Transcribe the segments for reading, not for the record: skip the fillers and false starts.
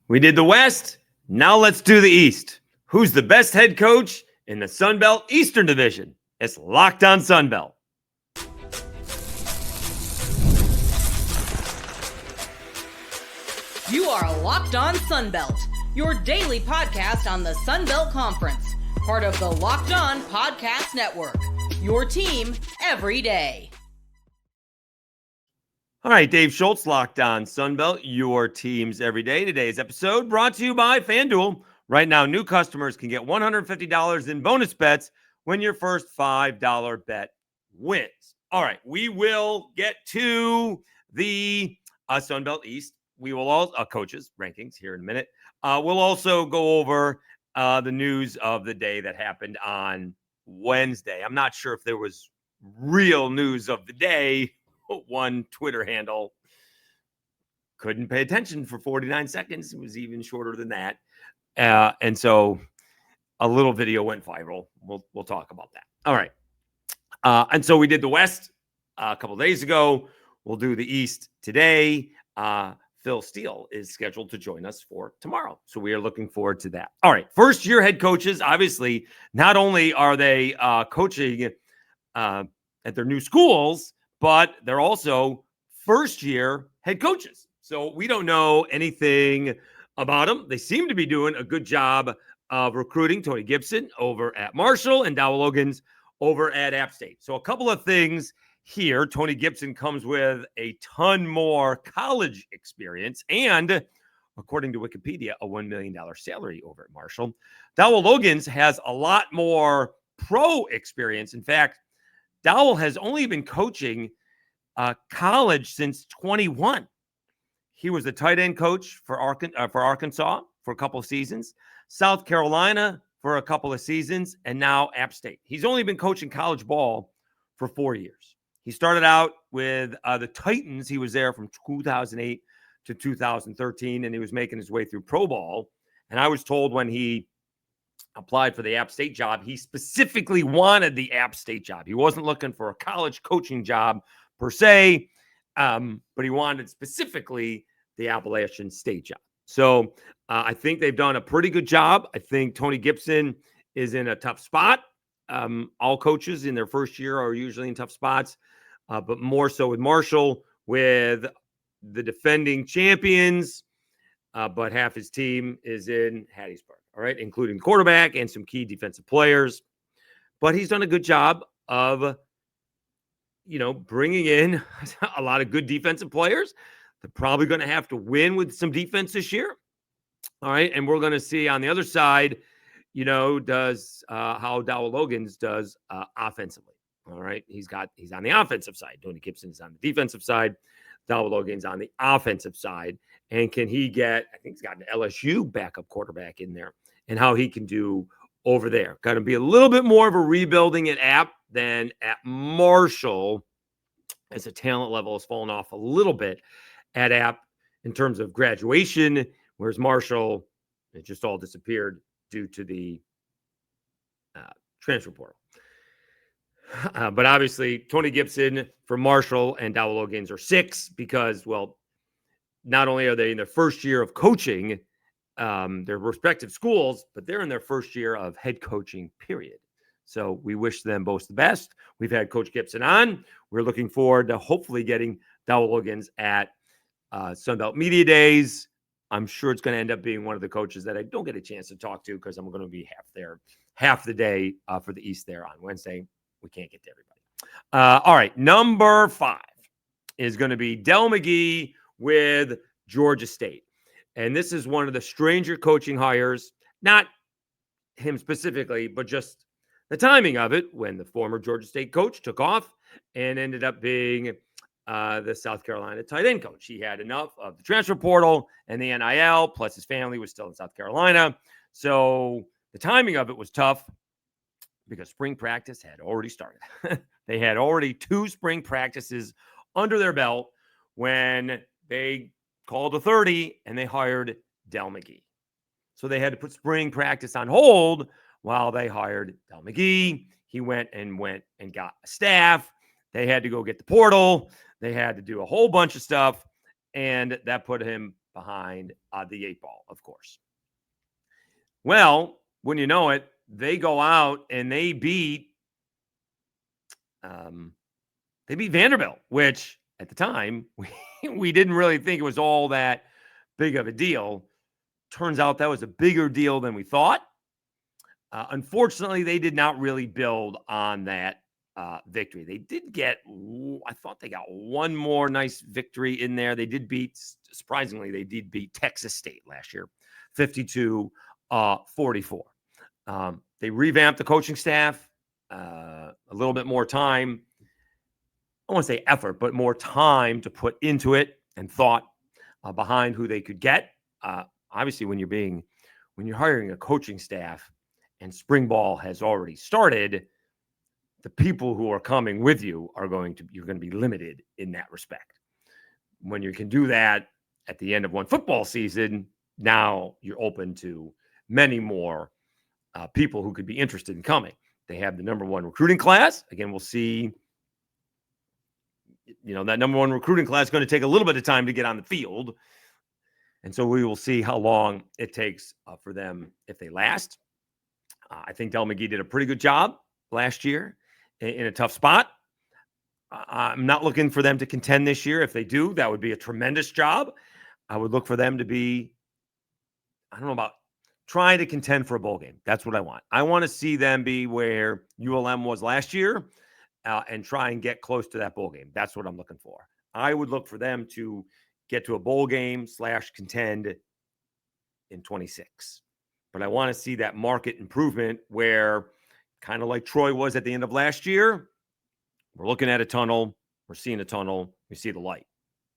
We did the West. Now let's do the East. Who's the best head coach in the Sun Belt Eastern Division? It's Locked On Sun Belt. You are Locked On Sun Belt, your daily podcast on the Sun Belt Conference, part of the Locked On Podcast Network, your team every day. All right, Dave Schultz, Locked On Sun Belt, your teams every day. Today's episode brought to you by FanDuel. Right now, new customers can get $150 in bonus bets when your first $5 bet wins. All right, we will get to the Sun Belt East. We will all coaches rankings here in a minute. We'll also go over the news of the day that happened on Wednesday. I'm not sure if there was real news of the day. One Twitter handle couldn't pay attention for 49 seconds. It was even shorter than that. And so a little video went viral. We'll talk about that. All right. And so we did the West a couple days ago. We'll do the East today. Phil Steele is scheduled to join us for tomorrow. So we are looking forward to that. All right. First year head coaches, obviously, not only are they coaching at their new schools, but they're also first-year head coaches. So we don't know anything about them. They seem to be doing a good job of recruiting. Tony Gibson over at Marshall and Dowell Logans over at App State. So a couple of things here. Tony Gibson comes with a ton more college experience and, according to Wikipedia, a $1 million salary over at Marshall. Dowell Logans has a lot more pro experience. In fact, Dowell has only been coaching college since 21. He was the tight end coach for Arkansas for a couple of seasons, South Carolina for a couple of seasons, and now App State. He's only been coaching college ball for 4 years. He started out with the Titans. He was there from 2008 to 2013, and he was making his way through pro ball. And I was told when he applied for the App State job, he specifically wanted the App State job. He wasn't looking for a college coaching job per se, but he wanted specifically the Appalachian State job. So I think they've done a pretty good job. I think Tony Gibson is in a tough spot. All coaches in their first year are usually in tough spots, but more so with Marshall, with the defending champions, but half his team is in Hattiesburg. All right, including quarterback and some key defensive players. But he's done a good job of, bringing in a lot of good defensive players. They're probably going to have to win with some defense this year. All right, and we're going to see on the other side, does how Dowell Logans does offensively. All right, he's on the offensive side. Tony Gibson is on the defensive side. Dowell Logans on the offensive side. And can he get, I think he's got an LSU backup quarterback in there, and how he can do over there. Got to be a little bit more of a rebuilding at App than at Marshall, as the talent level has fallen off a little bit at App in terms of graduation, whereas Marshall, it just all disappeared due to the transfer portal. But obviously, Tony Gibson for Marshall and Dowell Logans are 6 because, well, not only are they in their first year of coaching their respective schools, but they're in their first year of head coaching, period. So we wish them both the best. We've had Coach Gibson on. We're looking forward to hopefully getting Dowell Logans at Sunbelt Media Days. I'm sure it's going to end up being one of the coaches that I don't get a chance to talk to because I'm going to be half the day for the East there on Wednesday. We can't get to everybody. All right, number 5 is going to be Dell McGee with Georgia State. And this is one of the stranger coaching hires, not him specifically, but just the timing of it when the former Georgia State coach took off and ended up being the South Carolina tight end coach. He had enough of the transfer portal and the NIL, plus his family was still in South Carolina. So the timing of it was tough because spring practice had already started. They had already 2 spring practices under their belt when they called a 30 and they hired Dell McGee. So they had to put spring practice on hold while they hired Dell McGee. He went and got a staff. They had to go get the portal. They had to do a whole bunch of stuff, and that put him behind the 8 ball, of course. Well, when you know it, they go out and they beat Vanderbilt, which at the time we didn't really think it was all that big of a deal. Turns out that was a bigger deal than we thought. Unfortunately, they did not really build on that victory. They did get, I thought they got one more nice victory in there. They did beat, surprisingly, they did beat Texas State last year, 52-44. They revamped the coaching staff, a little bit more time. I won't say effort, but more time to put into it and thought behind who they could get. Obviously, when you're hiring a coaching staff and spring ball has already started, the people who are coming with you you're going to be limited in that respect. When you can do that at the end of one football season, now you're open to many more people who could be interested in coming. They have the number one recruiting class. Again, we'll see. That number one recruiting class is going to take a little bit of time to get on the field. And so we will see how long it takes for them if they last. I think Dell McGee did a pretty good job last year in a tough spot. I'm not looking for them to contend this year. If they do, that would be a tremendous job. I would look for them to be, I don't know about trying to contend for a bowl game. That's what I want. I want to see them be where ULM was last year and try and get close to that bowl game. That's what I'm looking for. I would look for them to get to a bowl game / contend in 26. But I want to see that market improvement where, kind of like Troy was at the end of last year, we're looking at a tunnel. We're seeing a tunnel. We see the light.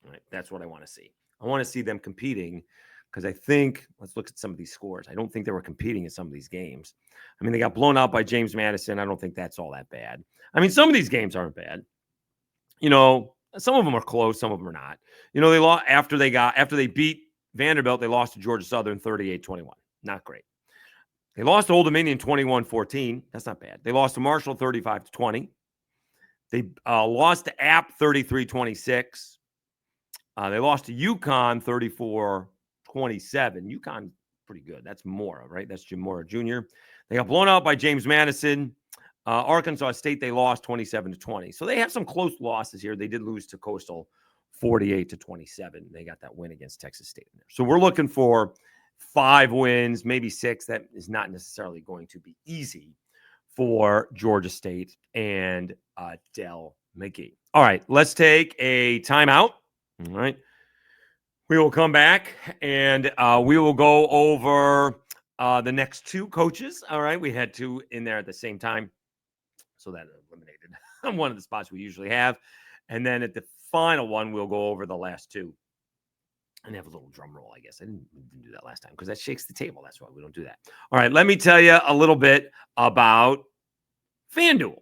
All right? That's what I want to see. I want to see them competing because I think, let's look at some of these scores. I don't think they were competing in some of these games. I mean, they got blown out by James Madison. I don't think that's all that bad. I mean, some of these games aren't bad. Some of them are close. Some of them are not. They lost after they beat Vanderbilt. They lost to Georgia Southern 38-21. Not great. They lost to Old Dominion 21-14. That's not bad. They lost to Marshall 35-20. They lost to App 33-26. They lost to UConn 34-27. UConn pretty good. That's Mora, right? That's Jim Mora Jr. They got blown out by James Madison. Arkansas State, they lost 27-20. So they have some close losses here. They did lose to Coastal 48-27. They got that win against Texas State in there. So we're looking for 5 wins, maybe 6. That is not necessarily going to be easy for Georgia State and Dell McGee. All right, let's take a timeout. All right. We will come back and we will go over the next 2 coaches. All right. We had 2 in there at the same time. So that eliminated one of the spots we usually have. And then at the final one, we'll go over the last 2 and have a little drum roll, I guess. I didn't do that last time because that shakes the table. That's why we don't do that. All right. Let me tell you a little bit about FanDuel.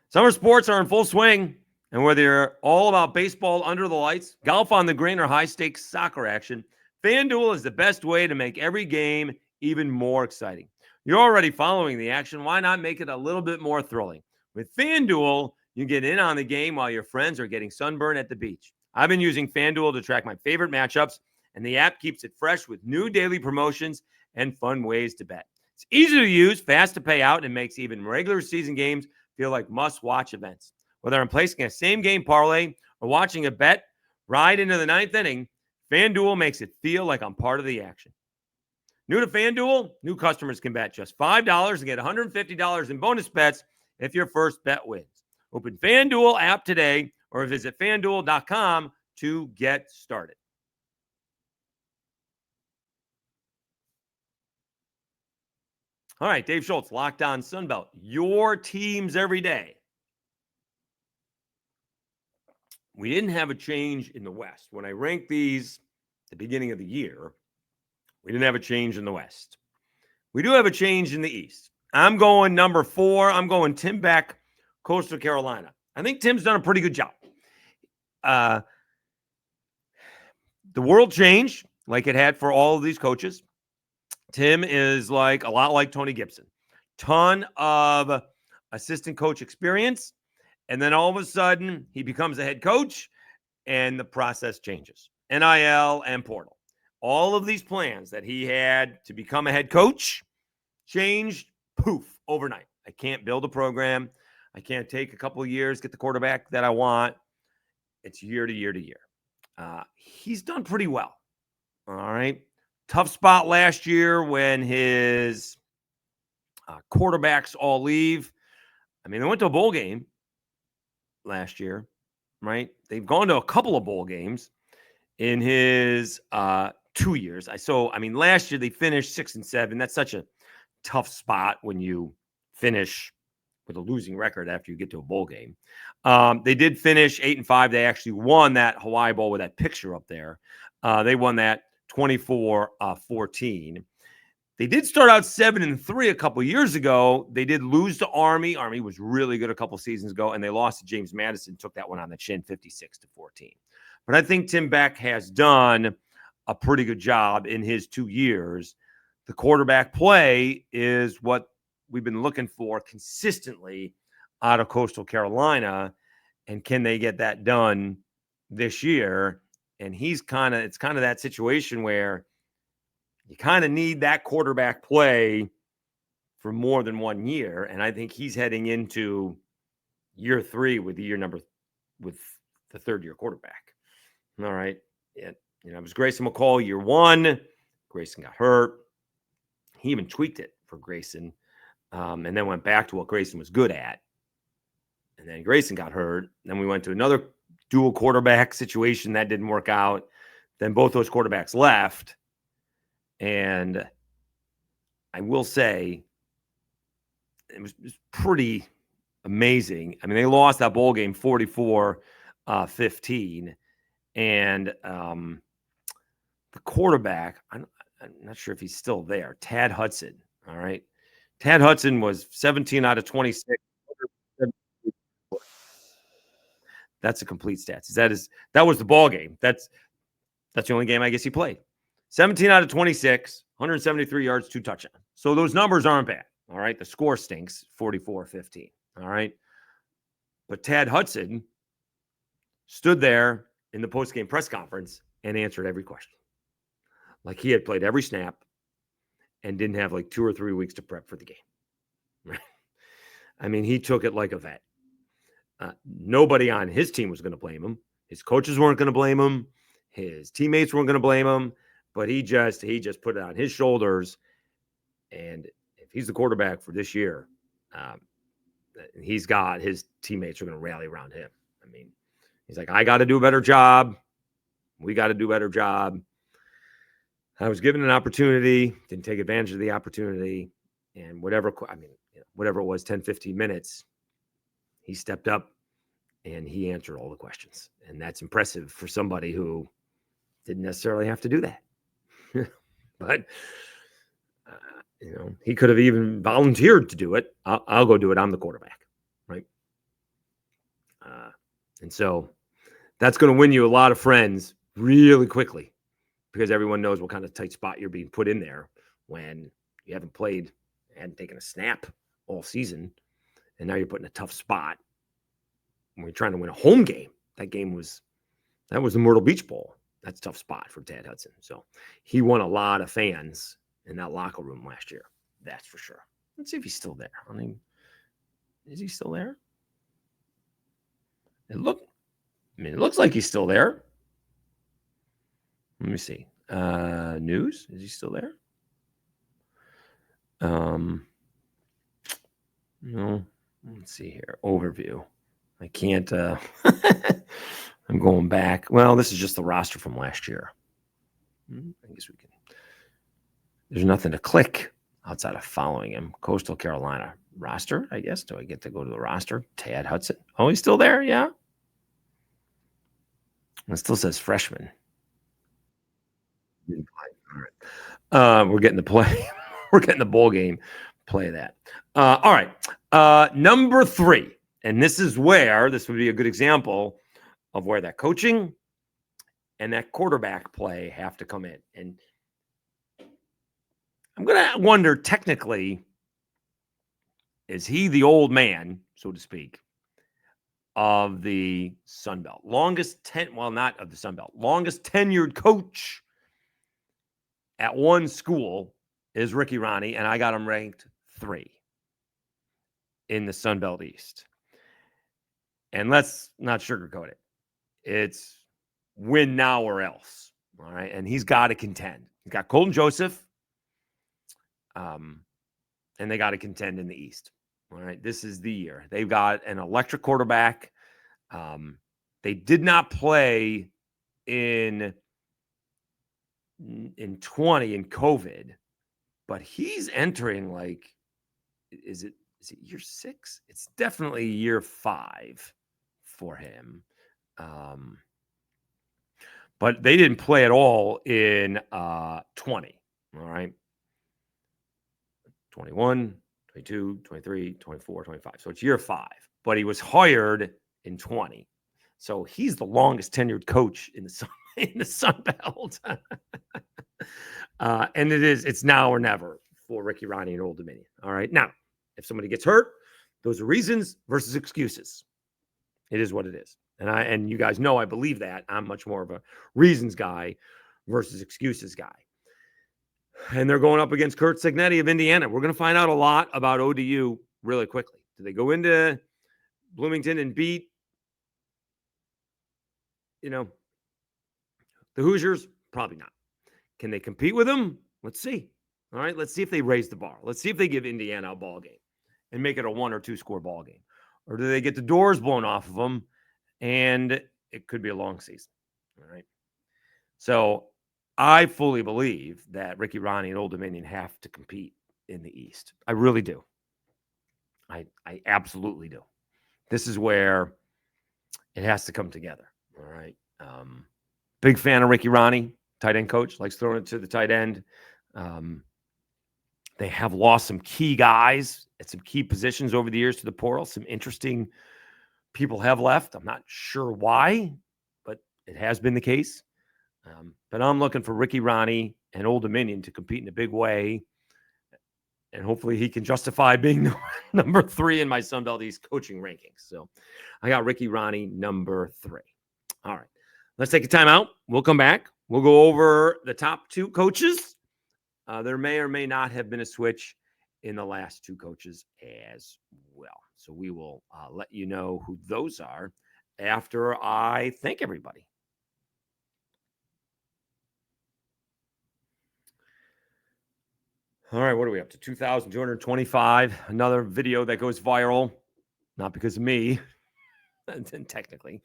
Summer sports are in full swing, and whether you're all about baseball under the lights, golf on the green, or high-stakes soccer action, FanDuel is the best way to make every game even more exciting. You're already following the action. Why not make it a little bit more thrilling? With FanDuel, you get in on the game while your friends are getting sunburned at the beach. I've been using FanDuel to track my favorite matchups, and the app keeps it fresh with new daily promotions and fun ways to bet. It's easy to use, fast to pay out, and makes even regular season games feel like must-watch events. Whether I'm placing a same-game parlay or watching a bet ride into the 9th inning, FanDuel makes it feel like I'm part of the action. New to FanDuel, new customers can bet just $5 and get $150 in bonus bets if your first bet wins. Open FanDuel app today or visit FanDuel.com to get started. All right, Dave Schultz, Locked On Sunbelt, your teams every day. We didn't have a change in the West. When I ranked these at the beginning of the year, we didn't have a change in the West. We do have a change in the East. I'm going number 4. I'm going Tim Beck, Coastal Carolina. I think Tim's done a pretty good job. The world changed like it had for all of these coaches. Tim is a lot like Tony Gibson. Ton of assistant coach experience And then all of a sudden, he becomes a head coach, and the process changes. NIL and portal. All of these plans that he had to become a head coach changed, poof, overnight. I can't build a program. I can't take a couple of years, get the quarterback that I want. It's year to year to year. He's done pretty well. All right. Tough spot last year when his quarterbacks all leave. I mean, they went to a bowl game last year, right? They've gone to a couple of bowl games in his 2 years. Last year they finished 6-7. That's such a tough spot when you finish with a losing record after you get to a bowl game. They did finish 8-5. They actually won that Hawaii Bowl with that picture up there. They won that 24-14. They did start out 7-3 a couple years ago. They did lose to Army. Army was really good a couple seasons ago, and they lost to James Madison, took that one on the chin, 56-14. But I think Tim Beck has done a pretty good job in his 2 years. The quarterback play is what we've been looking for consistently out of Coastal Carolina. And can they get that done this year? And it's kind of that situation where you kind of need that quarterback play for more than 1 year. And I think he's heading into year 3 with the third year quarterback. All right. Yeah. It was Grayson McCall year 1. Grayson got hurt. He even tweaked it for Grayson, and then went back to what Grayson was good at. And then Grayson got hurt. Then we went to another dual quarterback situation that didn't work out. Then both those quarterbacks left. And I will say it was pretty amazing. I mean, they lost that bowl game 44-15. And the quarterback, I'm not sure if he's still there, Tad Hudson. All right. Tad Hudson was 17 out of 26. That's a complete stats. That was the ball game. That's the only game I guess he played. 17 out of 26, 173 yards, 2 touchdowns. So those numbers aren't bad. All right. The score stinks, 44-15. All right. But Tad Hudson stood there in the post-game press conference and answered every question. Like he had played every snap and didn't have like 2 or 3 weeks to prep for the game. Right? I mean, he took it like a vet. Nobody on his team was going to blame him. His coaches weren't going to blame him. His teammates weren't going to blame him. But he just put it on his shoulders. And if he's the quarterback for this year, his teammates are going to rally around him. I mean, he's like, I got to do a better job. We got to do a better job. I was given an opportunity, didn't take advantage of the opportunity. And whatever it was, 10, 15 minutes, he stepped up and he answered all the questions. And that's impressive for somebody who didn't necessarily have to do that. But, he could have even volunteered to do it. I'll go do it. I'm the quarterback. Right. And so that's going to win you a lot of friends really quickly because everyone knows what kind of tight spot you're being put in there when you haven't played, hadn't taken a snap all season. And now you're put in a tough spot when you're trying to win a home game. That was the Myrtle Beach Bowl. That's a tough spot for Tad Hudson. So he won a lot of fans in that locker room last year. That's for sure. Let's see if he's still there. I mean, is he still there? It looks like he's still there. Let me see. News. Is he still there? No. Let's see here. Overview. I can't. I'm going back. Well, this is just the roster from last year. I guess we can. There's nothing to click outside of following him. Coastal Carolina roster, I guess. Do I get to go to the roster? Tad Hudson. Oh, he's still there? Yeah. It still says freshman. All right. We're getting the play. We're getting the bowl game. Play that. All right. Number 3. And this would be a good example of where that coaching and that quarterback play have to come in. And I'm going to wonder, technically, is he the old man, so to speak? of the Sun Belt. Longest tenured coach at one school is Ricky Rahne, and I got him ranked 3 in the Sun Belt East. And let's not sugarcoat it. It's win now or else. All right. And he's got to contend. He's got Colton Joseph. And they got to contend in the East. All right. This is the year. They've got an electric quarterback. They did not play in 20 in COVID, but he's entering is it year 6? It's definitely year 5 for him. But they didn't play at all in 20. All right. 21, 22, 23, 24, 25. So it's year 5, but he was hired in 20. So he's the longest tenured coach in the Sun Belt. And it's now or never for Ricky Rahne and Old Dominion. All right. Now, if somebody gets hurt, those are reasons versus excuses. It is what it is. And you guys know I believe that. I'm much more of a reasons guy versus excuses guy. And they're going up against Curt Cignetti of Indiana. We're going to find out a lot about ODU really quickly. Do they go into Bloomington and beat, the Hoosiers? Probably not. Can they compete with them? Let's see. All right, let's see if they raise the bar. Let's see if they give Indiana a ball game and make it a 1 or 2 score ball game. Or do they get the doors blown off of them and it could be a long season? All right. So I fully believe that Ricky Rahne and Old Dominion have to compete in the East. I really do. I absolutely do. This is where it has to come together. All right. Big fan of Ricky Rahne, tight end coach, likes throwing it to the tight end. They have lost some key guys at some key positions over the years to the portal. Some interesting people have left. I'm not sure why, but it has been the case. But I'm looking for Ricky Rahne and Old Dominion to compete in a big way. And hopefully he can justify being number 3 in my Sun Belt East coaching rankings. So I got Ricky Rahne number 3. All right. Let's take a time out. We'll come back. We'll go over the top 2 coaches. There may or may not have been a switch in the last 2 coaches as well. So we will let you know who those are after I thank everybody. All right, what are we up to? 2,225. Another video that goes viral, not because of me, technically,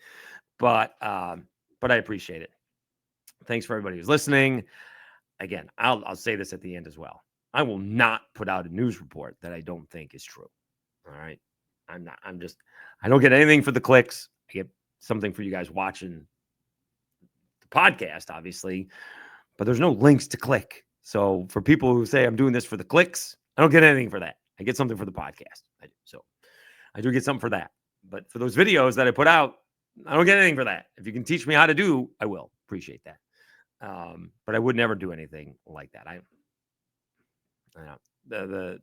but I appreciate it. Thanks for everybody who's listening. Again, I'll say this at the end as well. I will not put out a news report that I don't think is true. All right, I don't get anything for the clicks. I get something for you guys watching the podcast, obviously, but there's no links to click. So for people who say I'm doing this for the clicks, I don't get anything for that. I get something for the podcast. So I do get something for that. But for those videos that I put out, I don't get anything for that. If you can teach me how to do, I will appreciate that. But I would never do anything like that. I know the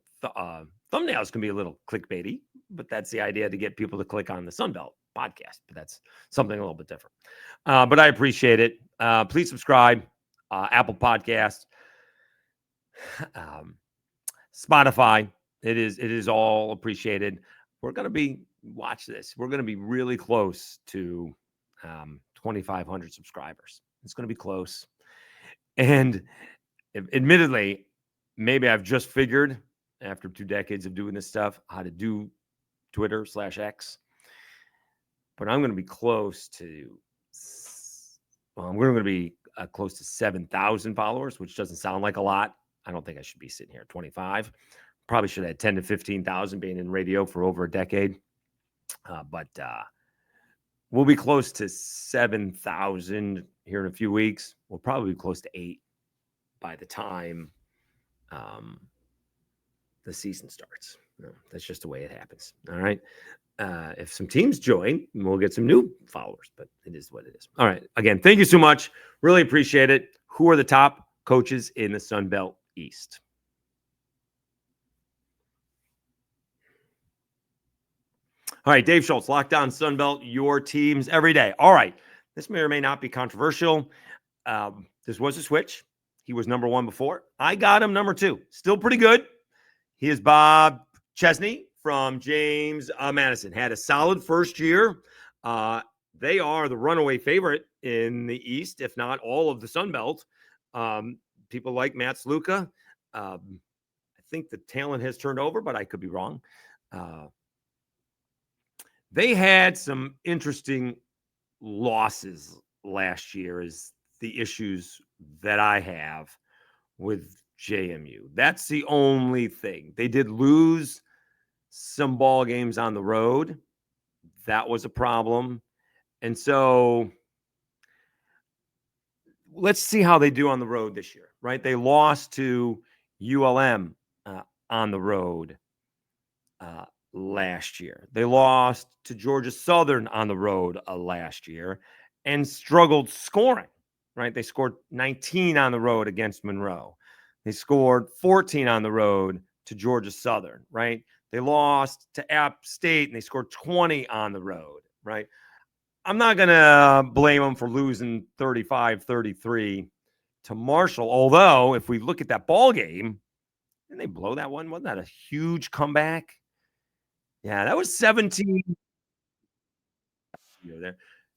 thumbnails can be a little clickbaity, but that's the idea, to get people to click on the Sunbelt podcast. But that's something a little bit different. But I appreciate it. Please subscribe. Apple Podcast. Spotify, it is all appreciated. We're going to be, watch this, we're going to be really close to 2,500 subscribers. It's going to be close. And admittedly, maybe I've just figured, after 2 decades of doing this stuff, how to do Twitter/X. But I'm going to be close to, we're going to be close to 7,000 followers, which doesn't sound like a lot. I don't think I should be sitting here at 25. Probably should have 10 to 15,000 being in radio for over a decade. But we'll be close to 7,000 here in a few weeks. We'll probably be close to 8 by the time the season starts. That's just the way it happens. All right. If some teams join, we'll get some new followers, but it is what it is. All right. Again, thank you so much. Really appreciate it. Who are the top coaches in the Sun Belt East? All right, Dave Schultz, Lockdown Sunbelt, your teams every day. All right, this may or may not be controversial. This was a switch. He was number 1 before. I got him number 2. Still pretty good. He is Bob Chesney from James Madison. Had a solid first year. They are the runaway favorite in the East, if not all of the Sun Belt. People like Matt Sluka. I think the talent has turned over, but I could be wrong. They had some interesting losses last year is the issues that I have with JMU. That's the only thing. They did lose some ball games on the road. That was a problem. And so let's see how they do on the road this year, right? They lost to ULM on the road last year. They lost to Georgia Southern on the road last year and struggled scoring, right? They scored 19 on the road against Monroe. They scored 14 on the road to Georgia Southern, right? They lost to App State and they scored 20 on the road, right? I'm not going to blame them for losing 35-33 to Marshall. Although, if we look at that ball game, didn't they blow that one? Wasn't that a huge comeback? Yeah, that was 17.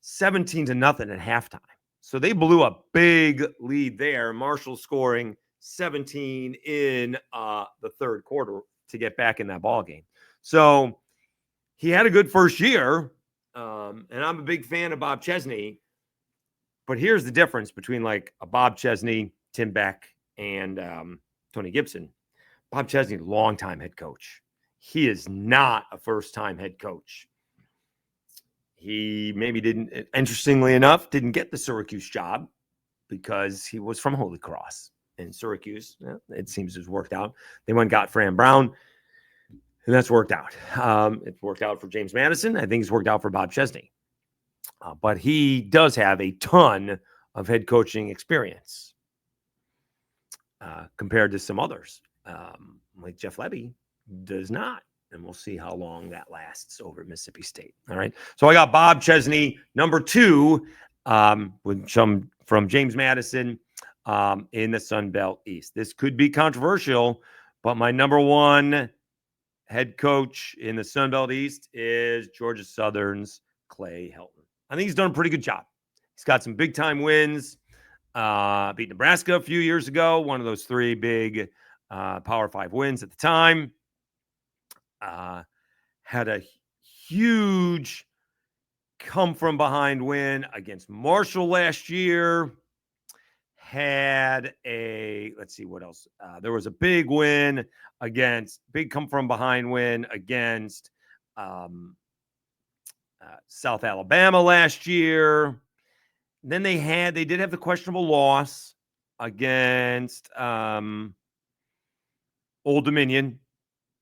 17-0 at halftime. So they blew a big lead there. Marshall scoring 17 in the third quarter to get back in that ball game. So he had a good first year. And I'm a big fan of Bob Chesney. But here's the difference between like a Bob Chesney, Tim Beck, and Tony Gibson. Bob Chesney, longtime head coach. He is not a first-time head coach. He maybe didn't, interestingly enough, didn't get the Syracuse job because he was from Holy Cross. And Syracuse, it seems, has worked out. They went and got Fran Brown, and that's worked out. It's worked out for James Madison. I think it's worked out for Bob Chesney. But he does have a ton of head coaching experience compared to some others. Like Jeff Lebby does not. And we'll see how long that lasts over at Mississippi State. All right. So I got Bob Chesney, number 2, with some from James Madison in the Sun Belt East. This could be controversial, but my number 1 head coach in the Sun Belt East is Georgia Southern's Clay Helton. I think he's done a pretty good job. He's got some big-time wins. Beat Nebraska a few years ago, one of those 3 big Power 5 wins at the time. Had a huge come-from-behind win against Marshall last year. Had a, let's see what else. There was a big win big come-from-behind win against South Alabama last year. Then they did have the questionable loss against Old Dominion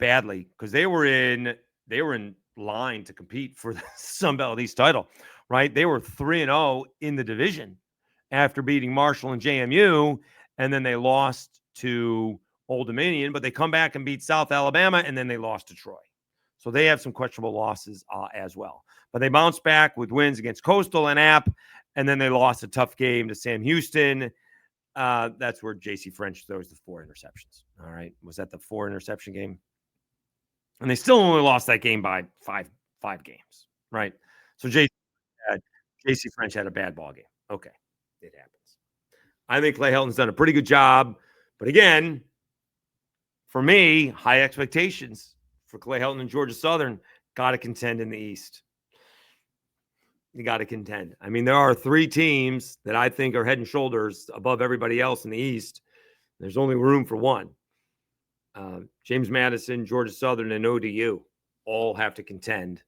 badly because they were in line to compete for the Sun Belt East title, right? They were 3-0 in the division after beating Marshall and JMU, and then they lost to Old Dominion, but they come back and beat South Alabama, and then they lost to Troy. So they have some questionable losses as well. But they bounced back with wins against Coastal and App, and then they lost a tough game to Sam Houston. That's where J.C. French throws the 4 interceptions. All right. Was that the 4 interception game? And they still only lost that game by five games, right? So J.C. French had a bad ball game. Okay. It happens. I think Clay Helton's done a pretty good job. But again, for me, high expectations for Clay Helton and Georgia Southern. Got to contend in the East. You got to contend. I mean, there are 3 teams that I think are head and shoulders above everybody else in the East. There's only room for 1. James Madison, Georgia Southern, and ODU all have to contend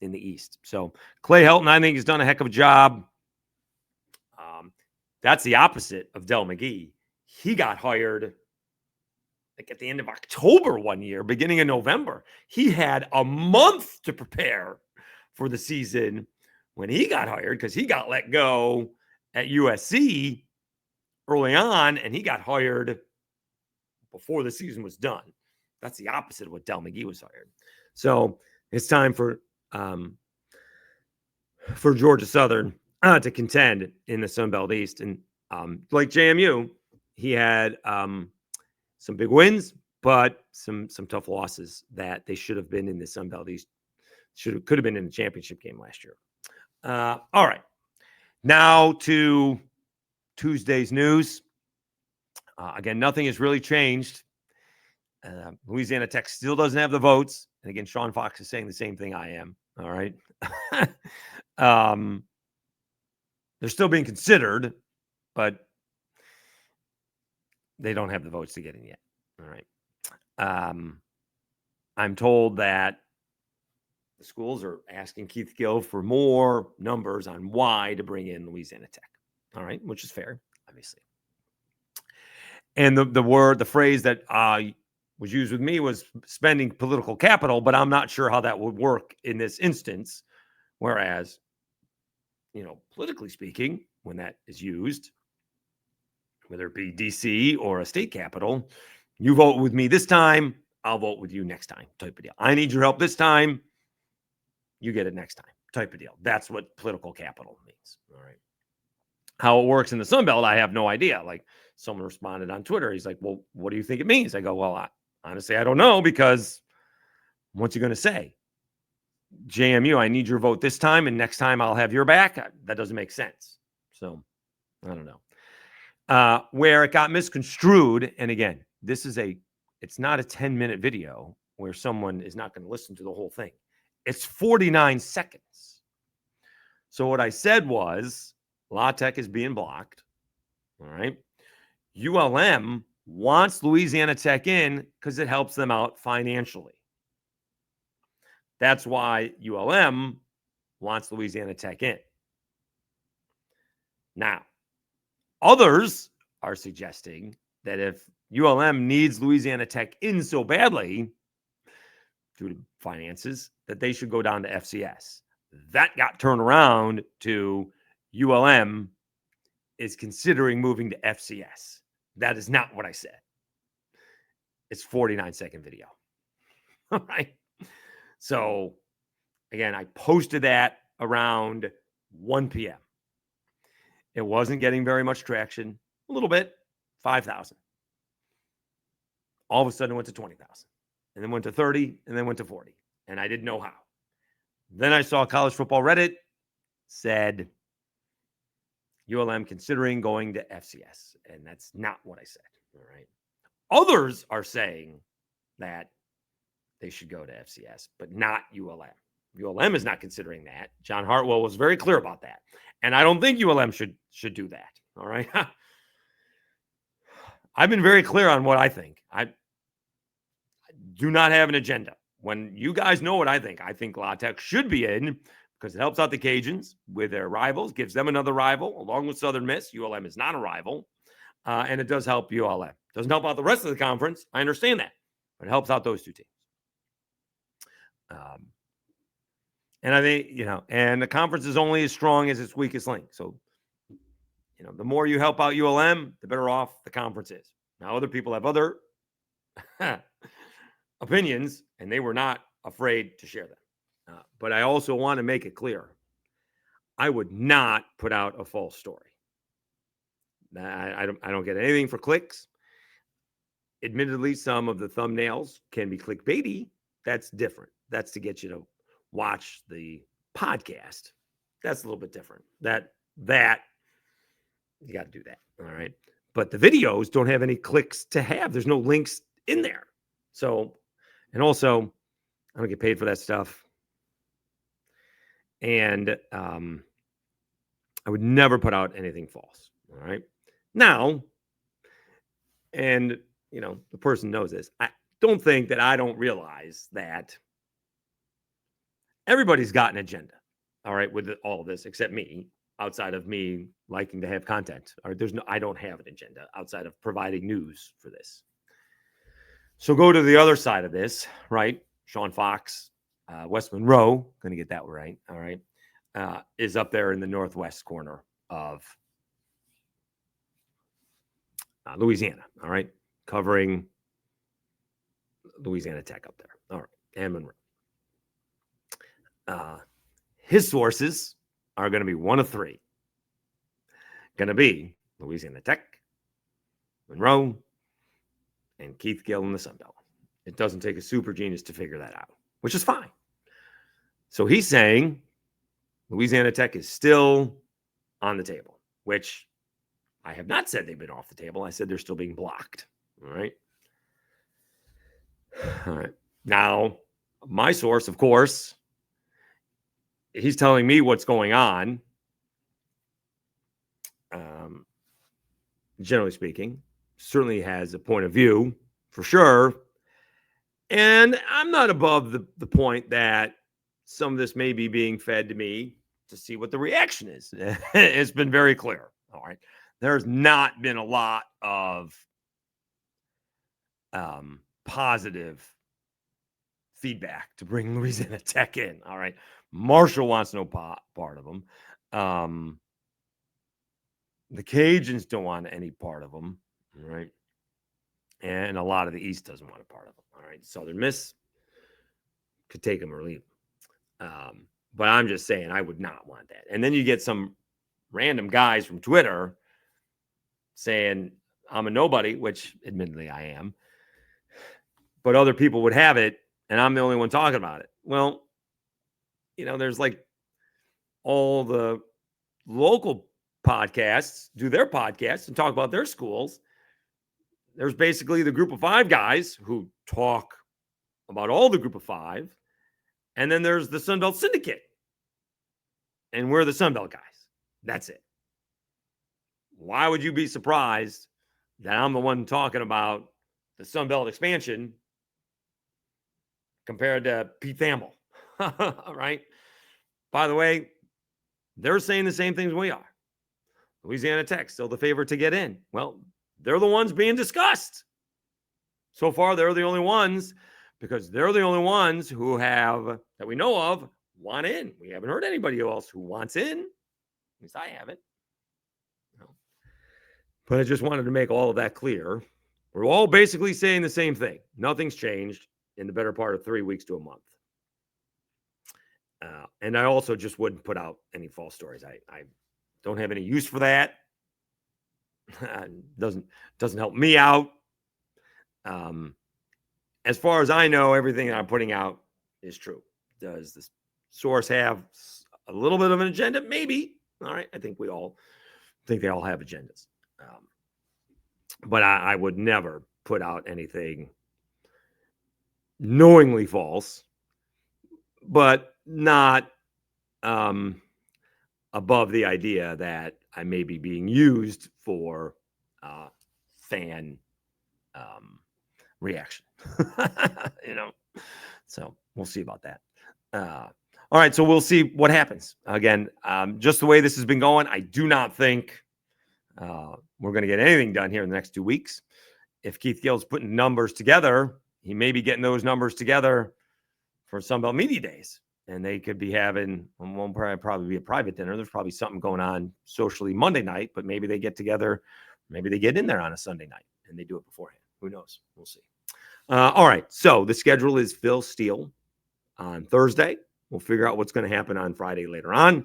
in the East. So Clay Helton, I think, has done a heck of a job. That's the opposite of Dell McGee. He got hired like at the end of October one year, beginning of November. He had a month to prepare for the season when he got hired because he got let go at USC early on, and he got hired before the season was done. That's the opposite of what Dell McGee was hired. So it's time for Georgia Southern to contend in the Sun Belt East. And like JMU, he had some big wins, but some tough losses that they should have been in the Sun Belt East. Could have been in the championship game last year. All right. Now to Tuesday's news. Again, nothing has really changed. Louisiana Tech still doesn't have the votes. And again, Sean Fox is saying the same thing I am. All right. They're still being considered, but they don't have the votes to get in yet. All right. I'm told that the schools are asking Keith Gill for more numbers on why to bring in Louisiana Tech. All right, which is fair, obviously. And the phrase that was used with me was spending political capital, but I'm not sure how that would work in this instance. Whereas, politically speaking, when that is used, whether it be DC or a state capital, you vote with me this time, I'll vote with you next time, type of deal. I need your help this time, you get it next time, type of deal. That's what political capital means. All right. How it works in the Sun Belt, I have no idea. Like, someone responded on Twitter. He's like, well, what do you think it means? I go, well, honestly, I don't know, because what's he going to say? JMU, I need your vote this time, and next time I'll have your back. That doesn't make sense. So I don't know. Where it got misconstrued, and again, it's not a 10-minute video where someone is not going to listen to the whole thing. It's 49 seconds. So what I said was, La Tech is being blocked. All right. ULM wants Louisiana Tech in because it helps them out financially. That's why ULM wants Louisiana Tech in. Now, others are suggesting that if ULM needs Louisiana Tech in so badly due to finances, that they should go down to FCS. That got turned around to ULM is considering moving to FCS. That is not what I said. It's 49-second video. All right. So, again, I posted that around 1 p.m. It wasn't getting very much traction. A little bit, 5,000. All of a sudden, it went to 20,000. And then went to 30, and then went to 40. And I didn't know how. Then I saw College Football Reddit said, ULM considering going to FCS. And that's not what I said. All right. Others are saying that they should go to FCS, but not ULM. ULM is not considering that. John Hartwell was very clear about that. And I don't think ULM should do that. All right. I've been very clear on what I think. I do not have an agenda. When you guys know what I think La Tech should be in because it helps out the Cajuns with their rivals, gives them another rival, along with Southern Miss. ULM is not a rival, and it does help ULM. Doesn't help out the rest of the conference. I understand that, but it helps out those two teams. And I think, and the conference is only as strong as its weakest link. So, the more you help out ULM, the better off the conference is. Now, other people have other opinions, and they were not afraid to share them. But I also want to make it clear, I would not put out a false story. I don't get anything for clicks. Admittedly, some of the thumbnails can be clickbaity. That's different. That's to get you to watch the podcast. That's a little bit different. That you got to do that. All right. But the videos don't have any clicks to have. There's no links in there. So, and also, I don't get paid for that stuff. And I would never put out anything false. All right. Now, and the person knows this. I don't think that I don't realize that everybody's got an agenda. All right, with all of this, except me, outside of me liking to have content. All right, I don't have an agenda outside of providing news for this. So go to the other side of this, right? Sean Fox, West Monroe, going to get that right. All right, is up there in the northwest corner of Louisiana. All right, covering Louisiana Tech up there. All right, and Monroe. His sources are going to be one of three. Going to be Louisiana Tech, Monroe, and Keith Gill in the Sun Belt. It doesn't take a super genius to figure that out, which is fine. So he's saying Louisiana Tech is still on the table, which I have not said they've been off the table. I said they're still being blocked. All right. All right. Now, my source, of course, he's telling me what's going on. Generally speaking, certainly has a point of view for sure. And I'm not above the point that some of this may be being fed to me to see what the reaction is. It's been very clear. All right. There's not been a lot of positive feedback to bring Louisiana Tech in. All right. Marshall wants no part of them. The Cajuns don't want any part of them. All right. And a lot of the East doesn't want a part of them. All right. Southern Miss could take them or leave them. But I'm just saying I would not want that. And then you get some random guys from Twitter saying I'm a nobody, which admittedly I am, but other people would have it, and I'm the only one talking about it. Well, there's like all the local podcasts do their podcasts and talk about their schools. There's basically the group of five guys who talk about all the group of five. And then there's the Sunbelt Syndicate. And we're the Sunbelt guys. That's it. Why would you be surprised that I'm the one talking about the Sunbelt expansion compared to Pete Thamel? All right. By the way, they're saying the same things we are. Louisiana Tech still the favorite to get in. Well, they're the ones being discussed. So far, they're the only ones because they're the only ones who have, that we know of, want in. We haven't heard anybody else who wants in. At least I haven't. No. But I just wanted to make all of that clear. We're all basically saying the same thing. Nothing's changed in the better part of 3 weeks to a month. And I also just wouldn't put out any false stories. I don't have any use for that. Doesn't help me out. As far as I know, everything that I'm putting out is true. Does the source have a little bit of an agenda? Maybe. All right. I think they all have agendas. But I would never put out anything knowingly false, but not above the idea that I may be being used for fan reaction. So we'll see about that. All right, so we'll see what happens. Again, just the way this has been going, I do not think we're going to get anything done here in the next 2 weeks. If Keith Gill's putting numbers together, he may be getting those numbers together for Sunbelt Media Days. And they could be having, won't probably be a private dinner. There's probably something going on socially Monday night, but maybe they get together. Maybe they get in there on a Sunday night and they do it beforehand. Who knows? We'll see. All right. So the schedule is Phil Steele on Thursday. We'll figure out what's going to happen on Friday later on.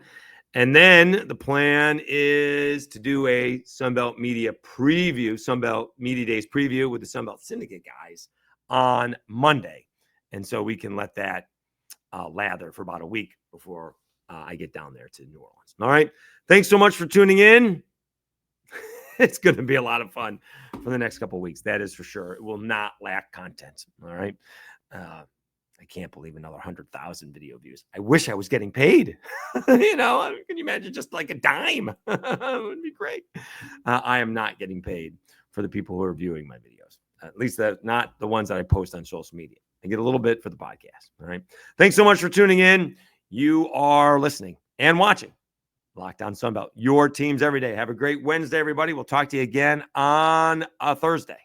And then the plan is to do a Sunbelt Media preview, Sunbelt Media Days preview with the Sunbelt Syndicate guys on Monday. And so we can let that lather for about a week before I get down there to New Orleans. All right. Thanks so much for tuning in. It's going to be a lot of fun for the next couple of weeks. That is for sure. It will not lack content. All right. I can't believe another 100,000 video views. I wish I was getting paid. Can you imagine just like a dime? It would be great. I am not getting paid for the people who are viewing my videos. At least that's not the ones that I post on social media. I get a little bit for the podcast. All right. Thanks so much for tuning in. You are listening and watching Locked On Sunbelt, your teams every day. Have a great Wednesday, everybody. We'll talk to you again on a Thursday.